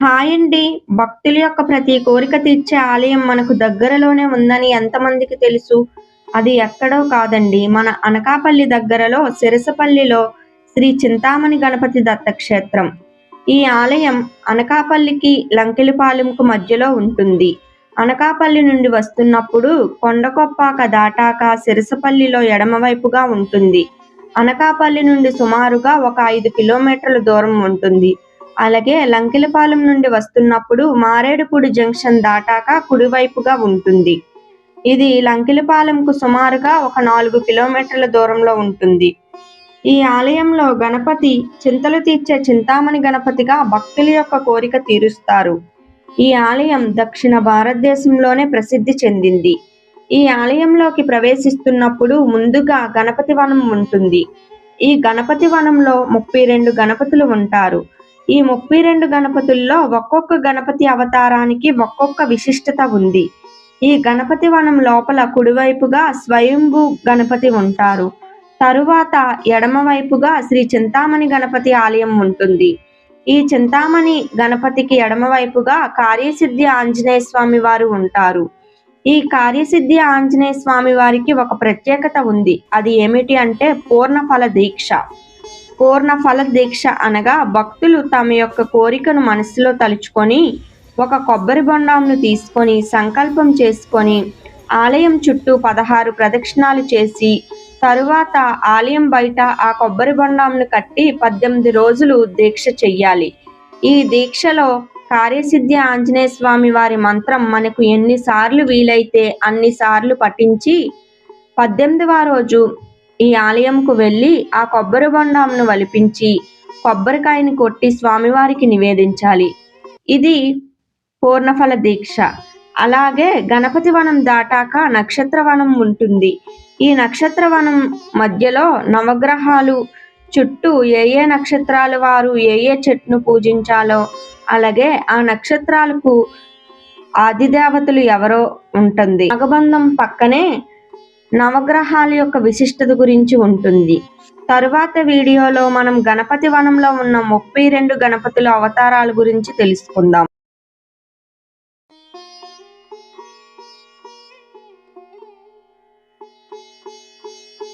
Hi అండి. భక్తుల యొక్క ప్రతి కోరిక తీర్చే ఆలయం మనకు దగ్గరలోనే ఉందని ఎంతమందికి తెలుసు? అది ఎక్కడో కాదండి. మన అనకాపల్లి దగ్గరలో సిరసపల్లిలో శ్రీ చింతామణి గణపతి దత్తక్షేత్రం. ఈ ఆలయం అనకాపల్లికి, లంకెలపాలెంకు మధ్యలో ఉంటుంది. అనకాపల్లి నుండి వస్తున్నప్పుడు కొండకొప్పాక దాటాక సిరసపల్లిలో ఎడమవైపుగా ఉంటుంది. అనకాపల్లి నుండి సుమారుగా ఒక 5 కిలోమీటర్ల దూరం ఉంటుంది. అలాగే లంకెలపాలెం నుండి వస్తున్నప్పుడు మారేడుపూడి జంక్షన్ దాటాక కుడివైపుగా ఉంటుంది. ఇది లంకెలపాలెంకు సుమారుగా ఒక 4 కిలోమీటర్ల దూరంలో ఉంటుంది. ఈ ఆలయంలో గణపతి చింతలు తీర్చే చింతామణి గణపతిగా భక్తుల యొక్క కోరిక తీరుస్తారు. ఈ ఆలయం దక్షిణ భారతదేశంలోనే ప్రసిద్ధి చెందింది. ఈ ఆలయంలోకి ప్రవేశిస్తున్నప్పుడు ముందుగా గణపతి వనం ఉంటుంది. ఈ గణపతి వనంలో 32 గణపతులు ఉంటారు. ఈ 32 గణపతుల్లో ఒక్కొక్క గణపతి అవతారానికి ఒక్కొక్క విశిష్టత ఉంది. ఈ గణపతి వనం లోపల కుడివైపుగా స్వయంభూ గణపతి ఉంటారు. తరువాత ఎడమవైపుగా శ్రీ చింతామణి గణపతి ఆలయం ఉంటుంది. ఈ చింతామణి గణపతికి ఎడమవైపుగా కార్యసిద్ధి ఆంజనేయ స్వామి వారు ఉంటారు. ఈ కార్యసిద్ధి ఆంజనేయ స్వామి వారికి ఒక ప్రత్యేకత ఉంది. అది ఏమిటి అంటే పూర్ణఫల దీక్ష. పూర్ణఫల దీక్ష అనగా భక్తులు తమ యొక్క కోరికను మనసులో తలుచుకొని ఒక కొబ్బరి బొండాంను తీసుకొని సంకల్పం చేసుకొని ఆలయం చుట్టూ 16 ప్రదక్షిణాలు చేసి తరువాత ఆలయం బయట ఆ కొబ్బరి బొండాంను కట్టి 18 రోజులు దీక్ష చెయ్యాలి. ఈ దీక్షలో కార్యసిద్ధి ఆంజనేయ స్వామి వారి మంత్రం మనకు ఎన్నిసార్లు వీలైతే అన్నిసార్లు పఠించి 18వ రోజు ఈ ఆలయంకు వెళ్ళి ఆ కొబ్బరి బొండాంను వలిపించి కొబ్బరికాయని కొట్టి స్వామివారికి నివేదించాలి. ఇది పూర్ణఫల దీక్ష. అలాగే గణపతి వనం దాటాక నక్షత్రవనం ఉంటుంది. ఈ నక్షత్రవనం మధ్యలో నవగ్రహాలు చుట్టూ ఏ నక్షత్రాల వారు ఏ చెట్టును పూజించాలో, అలాగే ఆ నక్షత్రాలకు ఆదిదేవతలు ఎవరో ఉంటుంది. నాగబంధం పక్కనే నవగ్రహాల యొక్క విశిష్టత గురించి ఉంటుంది. తరువాత వీడియోలో మనం గణపతి వనంలో ఉన్న 32 గణపతుల అవతారాల గురించి తెలుసుకుందాం.